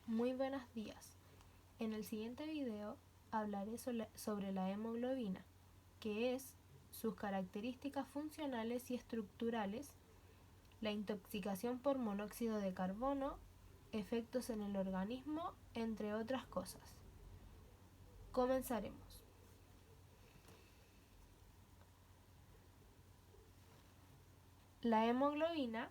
Muy buenos días. En el siguiente video hablaré sobre la hemoglobina, que es sus características funcionales y estructurales, la intoxicación por monóxido de carbono, efectos en el organismo, entre otras cosas. Comenzaremos. La hemoglobina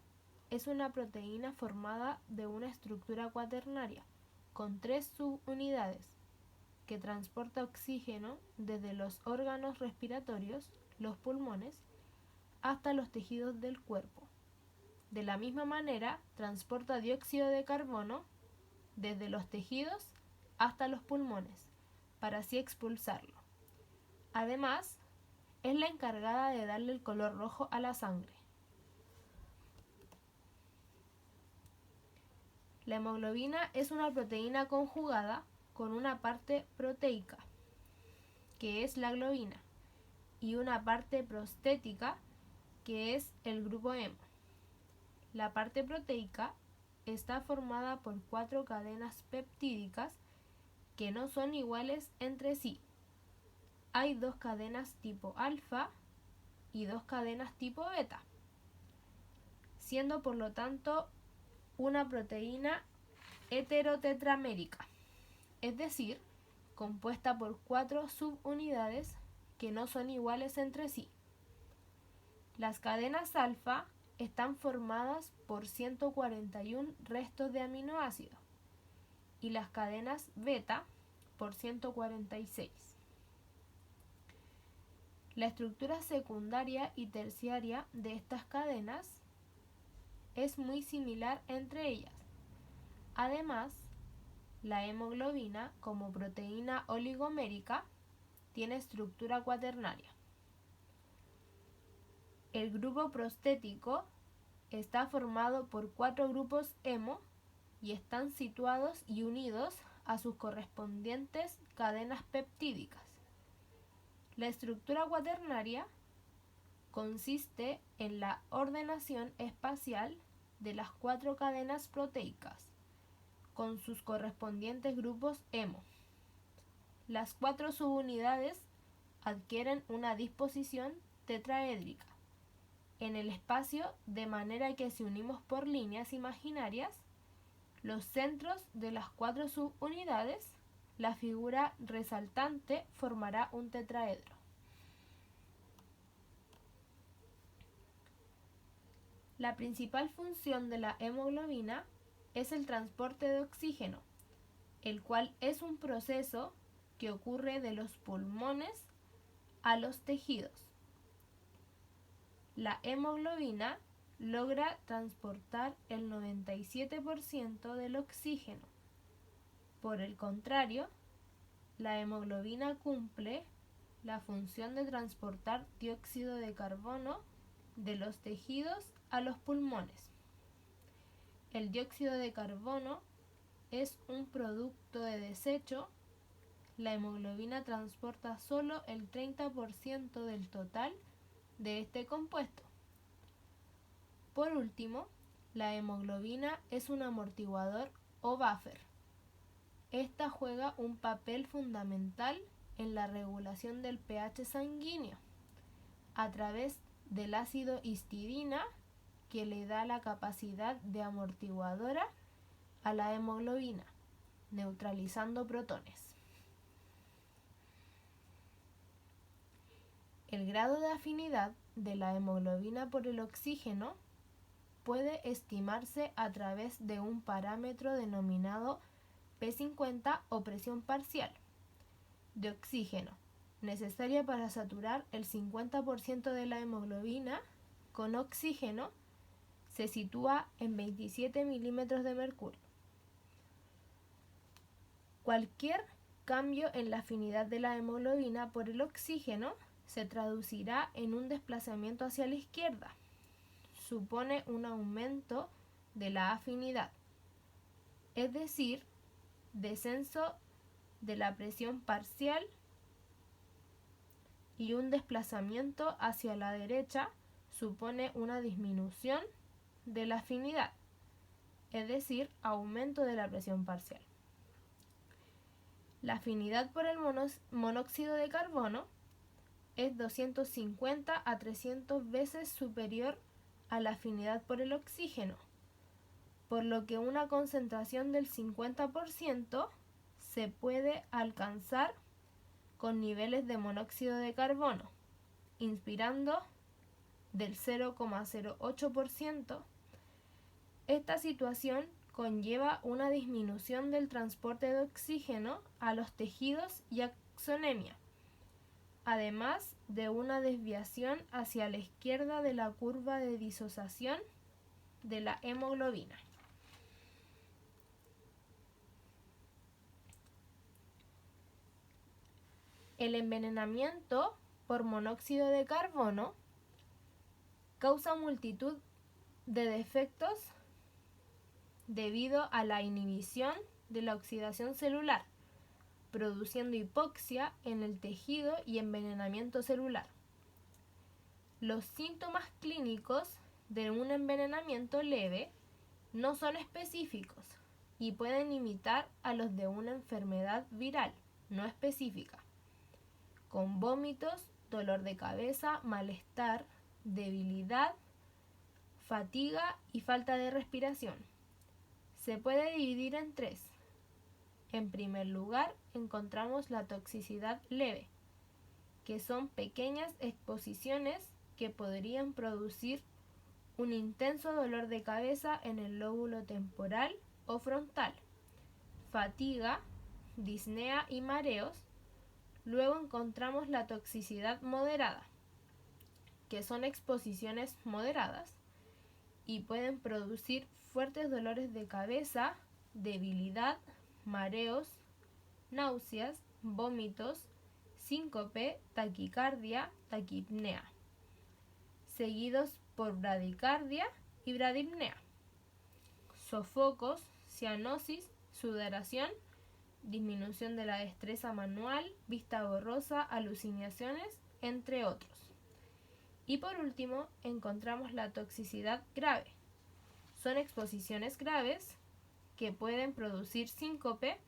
es una proteína formada de una estructura cuaternaria con 3 subunidades que transporta oxígeno desde los órganos respiratorios, los pulmones, hasta los tejidos del cuerpo. De la misma manera, transporta dióxido de carbono desde los tejidos hasta los pulmones, para así expulsarlo. Además, es la encargada de darle el color rojo a la sangre. La hemoglobina es una proteína conjugada con una parte proteica, que es la globina, y una parte prostética, que es el grupo hemo. La parte proteica está formada por 4 cadenas peptídicas que no son iguales entre sí. Hay 2 cadenas tipo alfa y 2 cadenas tipo beta, siendo por lo tanto una proteína heterotetramérica, es decir, compuesta por 4 subunidades que no son iguales entre sí. Las cadenas alfa están formadas por 141 restos de aminoácidos y las cadenas beta por 146. La estructura secundaria y terciaria de estas cadenas es muy similar entre ellas. Además, la hemoglobina, como proteína oligomérica, tiene estructura cuaternaria. El grupo prostético está formado por 4 grupos hemo y están situados y unidos a sus correspondientes cadenas peptídicas. La estructura cuaternaria consiste en la ordenación espacial de las 4 cadenas proteicas con sus correspondientes grupos hemo. Las 4 subunidades adquieren una disposición tetraédrica en el espacio, de manera que si unimos por líneas imaginarias los centros de las 4 subunidades, la figura resultante formará un tetraedro. La principal función de la hemoglobina es el transporte de oxígeno, el cual es un proceso que ocurre de los pulmones a los tejidos. La hemoglobina logra transportar el 97% del oxígeno. Por el contrario, la hemoglobina cumple la función de transportar dióxido de carbono de los tejidos a los pulmones. El dióxido de carbono es un producto de desecho. La hemoglobina transporta solo el 30% del total de este compuesto. Por último, la hemoglobina es un amortiguador o buffer. Esta juega un papel fundamental en la regulación del pH sanguíneo a través del ácido histidina, que le da la capacidad de amortiguadora a la hemoglobina, neutralizando protones. El grado de afinidad de la hemoglobina por el oxígeno puede estimarse a través de un parámetro denominado P50 o presión parcial de oxígeno, necesaria para saturar el 50% de la hemoglobina con oxígeno. Se sitúa en 27 milímetros de mercurio. Cualquier cambio en la afinidad de la hemoglobina por el oxígeno se traducirá en un desplazamiento hacia la izquierda. Supone un aumento de la afinidad, es decir, descenso de la presión parcial, y un desplazamiento hacia la derecha supone una disminución de la afinidad. es decir, aumento de la presión parcial. La afinidad por el monóxido de carbono es 250 a 300 veces superior a la afinidad por el oxígeno, por lo que una concentración del 50% se puede alcanzar con niveles de monóxido de carbono, inspirando del 0,08%. Esta situación conlleva una disminución del transporte de oxígeno a los tejidos y axonemia, además de una desviación hacia la izquierda de la curva de disociación de la hemoglobina. El envenenamiento por monóxido de carbono causa multitud de defectos debido a la inhibición de la oxidación celular, produciendo hipoxia en el tejido y envenenamiento celular. Los síntomas clínicos de un envenenamiento leve no son específicos y pueden imitar a los de una enfermedad viral no específica, con vómitos, dolor de cabeza, malestar, debilidad, fatiga y falta de respiración. Se puede dividir en tres. En primer lugar, encontramos la toxicidad leve, que son pequeñas exposiciones que podrían producir un intenso dolor de cabeza en el lóbulo temporal o frontal, fatiga, disnea y mareos. Luego encontramos la toxicidad moderada, que son exposiciones moderadas y pueden producir fuertes dolores de cabeza, debilidad, mareos, náuseas, vómitos, síncope, taquicardia, taquipnea, seguidos por bradicardia y bradipnea, sofocos, cianosis, sudoración, disminución de la destreza manual, vista borrosa, alucinaciones, entre otros. Y por último, encontramos la toxicidad grave. Son exposiciones graves que pueden producir síncope,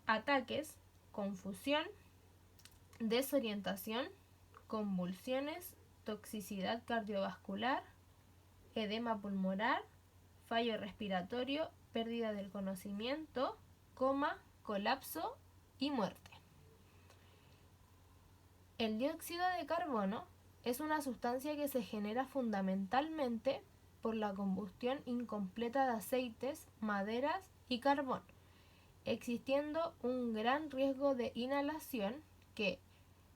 ataques, confusión, desorientación, convulsiones, toxicidad cardiovascular, edema pulmonar, fallo respiratorio, pérdida del conocimiento, coma, colapso y muerte. El dióxido de carbono es una sustancia que se genera fundamentalmente por la combustión incompleta de aceites, maderas y carbón, existiendo un gran riesgo de inhalación que,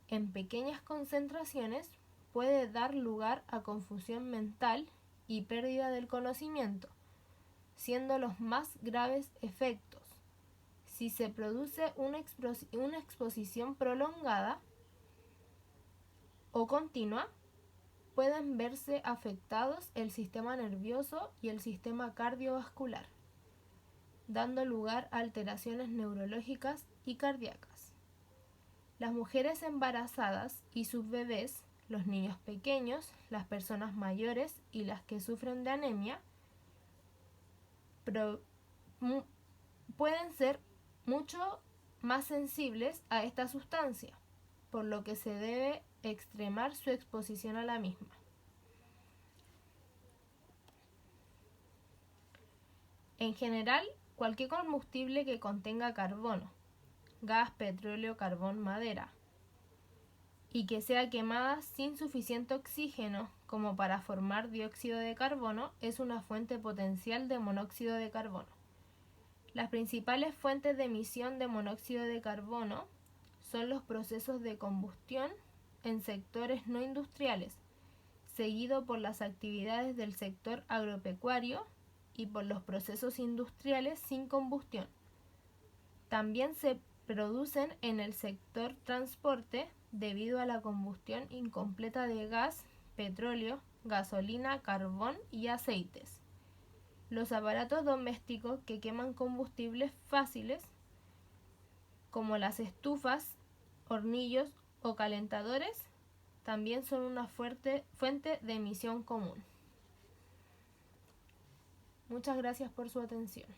en pequeñas concentraciones, puede dar lugar a confusión mental y pérdida del conocimiento, siendo los más graves efectos. Si se produce una exposición prolongada o continua, pueden verse afectados el sistema nervioso y el sistema cardiovascular, dando lugar a alteraciones neurológicas y cardíacas. Las mujeres embarazadas y sus bebés, los niños pequeños, las personas mayores y las que sufren de anemia pueden ser mucho más sensibles a esta sustancia, por lo que se debe extremar su exposición a la misma. En general, cualquier combustible que contenga carbono, gas, petróleo, carbón, madera, y que sea quemada sin suficiente oxígeno como para formar dióxido de carbono, es una fuente potencial de monóxido de carbono. Las principales fuentes de emisión de monóxido de carbono son los procesos de combustión en sectores no industriales, seguido por las actividades del sector agropecuario y por los procesos industriales sin combustión. También se producen en el sector transporte debido a la combustión incompleta de gas, petróleo, gasolina, carbón y aceites. Los aparatos domésticos que queman combustibles fáciles, como las estufas, hornillos o calentadores, también son una fuente de emisión común. Muchas gracias por su atención.